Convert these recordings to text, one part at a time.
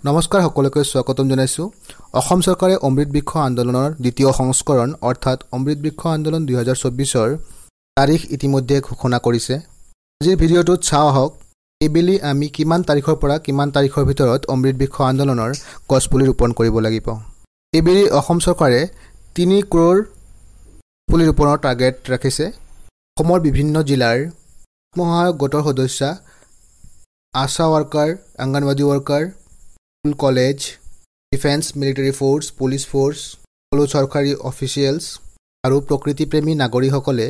নমস্কাৰ সকলোকে স্বাগতম জনাইছো। অসম চৰকাৰে অমৃত বৃক্ষ আন্দোলনৰ দ্বিতীয় সংস্কৰণ অৰ্থাৎ অমৃত বৃক্ষ আন্দোলন 2024 তাৰিখ ইতিমধ্যে ঘোষণা কৰিছে। আজিৰ ভিডিঅ'টোত চাওঁ আহক এইবেলি আমি কিমান তাৰিখৰ পৰা কিমান তাৰিখৰ ভিতৰত অমৃত বৃক্ষ আন্দোলনৰ গছপুলি ৰোপণ কৰিব লাগিব। এইবেলি অসম চৰকাৰে 3 কৰোৰ পুলি ৰোপণৰ টাৰ্গেট ৰাখিছে। অসমৰ বিভিন্ন জিলাৰ আত্মসহায়ক গোটৰ সদস্য, ASHA worker, anganwadi worker, school college, defence, military force, police force, সকলো চৰকাৰী অফিচিয়েলছ আৰু প্ৰকৃতিপ্ৰেমী নাগৰিকসকলে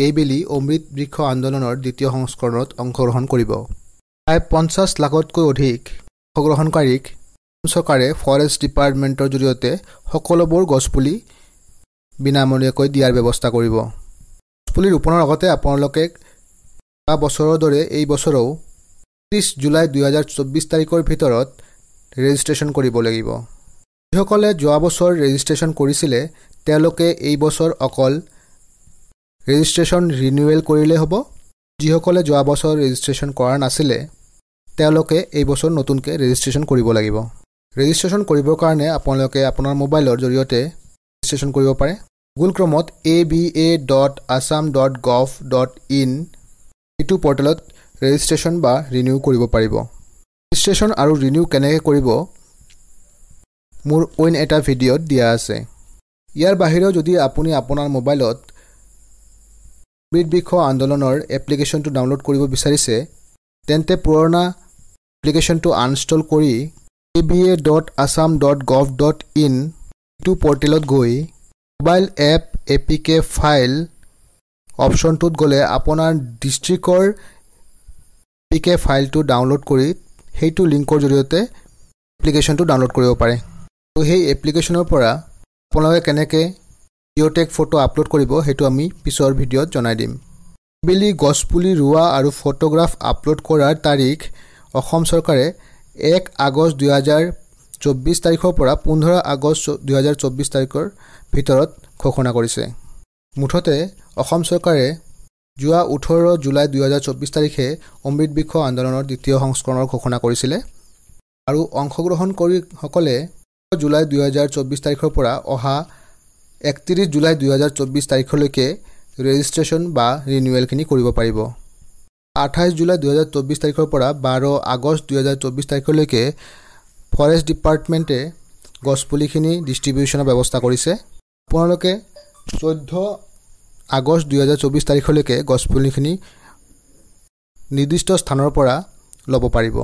এইবেলি অমৃত বৃক্ষ আন্দোলনৰ দ্বিতীয় সংস্কৰণত অংশগ্ৰহণ কৰিব। প্ৰায় 50 লাখতকৈ অধিক অংশগ্ৰহণকাৰীক চৰকাৰে ফৰেষ্ট ডিপাৰ্টমেণ্টৰ জৰিয়তে সকলোবোৰ গছপুলি বিনামূলীয়াকৈ দিয়াৰ ব্যৱস্থা কৰিব। গছপুলি ৰোপণৰ আগতে আপোনালোকে যোৱা বছৰৰ দৰে এই বছৰো 30 জুলাই 2024 তাৰিখৰ ভিতৰত ৰেজিষ্ট্ৰেশ্যন কৰিব লাগিব। যিসকলে যোৱা বছৰ ৰেজিষ্ট্ৰেশ্যন কৰিছিলে তেওঁলোকে এই বছৰ অকল ৰেজিষ্ট্ৰেশ্যন ৰিনিউৱেল কৰিলে হ'ব। যিসকলে যোৱা বছৰ ৰেজিষ্ট্ৰেশ্যন কৰা নাছিলে তেওঁলোকে এই বছৰ নতুনকৈ ৰেজিষ্ট্ৰেশ্যন কৰিব লাগিব। ৰেজিষ্ট্ৰেশ্যন কৰিবৰ কাৰণে আপোনালোকে আপোনাৰ মোবাইলৰ জৰিয়তে ৰেজিষ্ট্ৰেশ্যন কৰিব পাৰে। গুগল ক্ৰমত aba.assam.gov.in এইটো পৰ্টেলত ৰেজিষ্ট্ৰেশ্যন বা ৰিনিউ কৰিব পাৰিব। ৰেজিষ্ট্ৰেশ্যন আৰু ৰিনিউ কেনেকৈ কৰিব মোৰ অইন এটা ভিডিঅ'ত দিয়া আছে। ইয়াৰ বাহিৰেও যদি আপুনি আপোনাৰ মোবাইলত অমৃত বৃক্ষ আন্দোলনৰ এপ্লিকেশ্যনটো ডাউনলোড কৰিব বিচাৰিছে তেন্তে পুৰণা এপ্লিকেশ্যনটো আনইনষ্টল কৰি aba.assam.gov.in এইটো পৰ্টেলত গৈ মোবাইল এপ APK ফাইল অপশ্যনটোত গ'লে আপোনাৰ ডিষ্ট্ৰিক্টৰ APK ফাইলটো ডাউনলোড কৰি সেইটো লিংকৰ জৰিয়তে এপ্লিকেশ্যনটো ডাউনলোড কৰিব পাৰে। তো সেই এপ্লিকেশ্যনৰ পৰা আপোনালোকে কেনেকৈ জিঅ'টেগ ফটো আপলোড কৰিব সেইটো আমি পিছৰ ভিডিঅ'ত জনাই দিম। এইবেলি গছপুলি ৰোৱা আৰু ফটোগ্ৰাফ আপলোড কৰাৰ তাৰিখ অসম চৰকাৰে 1 আগষ্ট 2024 তাৰিখৰ পৰা 15 আগষ্ট 2024 তাৰিখৰ ভিতৰত ঘোষণা কৰিছে। মুঠতে অসম চৰকাৰে যোৱা 18 জুলাই 2024 তাৰিখে অমৃত বৃক্ষ আন্দোলনৰ দ্বিতীয় সংস্কৰণৰ ঘোষণা কৰিছিলে আৰু অংশগ্ৰহণকাৰীসকলে জুলাই 2024 তাৰিখৰ পৰা অহা 31 জুলাই 2024 তাৰিখলৈকে ৰেজিষ্ট্ৰেশ্যন বা ৰিনিউৱেলখিনি কৰিব পাৰিব। 28 জুলাই 2024 তাৰিখৰ পৰা 12 আগষ্ট 2024 তাৰিখলৈকে ফৰেষ্ট ডিপাৰ্টমেণ্টে গছপুলিখিনি ডিষ্ট্ৰিবিউশ্যনৰ ব্যৱস্থা কৰিছে। আপোনালোকে 14 আগষ্ট 2024 তাৰিখলৈকে গছপুলিখিনি নিৰ্দিষ্ট স্থানৰ পৰা ল'ব পাৰিব।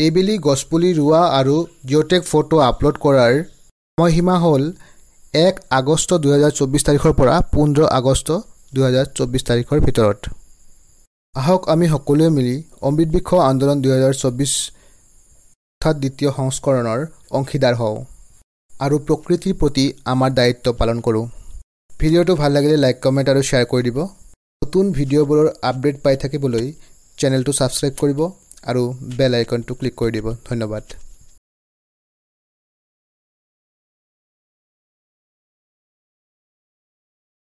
এইবেলি গছপুলি ৰোৱা আৰু জিঅ'টেগ ফটো আপলোড কৰাৰ সময়সীমা হ'ল 1 আগষ্ট 2024 তাৰিখৰ পৰা 15 আগষ্ট 2024 তাৰিখৰ ভিতৰত। আহক আমি সকলোৱে মিলি অমৃত বৃক্ষ আন্দোলন 2024 অৰ্থাৎ দ্বিতীয় সংস্কৰণৰ অংশীদাৰ হওঁ আৰু প্ৰকৃতিৰ প্ৰতি আমাৰ দায়িত্ব পালন কৰোঁ। ভিডিঅ'টো ভাল লাগিলে লাইক, কমেণ্ট আৰু শ্বেয়াৰ কৰি দিব। নতুন ভিডিঅ'বোৰৰ আপডেট পাই থাকিবলৈ চেনেলটো ছাবস্ক্ৰাইব কৰিব আৰু বেল আইকনটো ক্লিক কৰি দিব। ধন্যবাদ।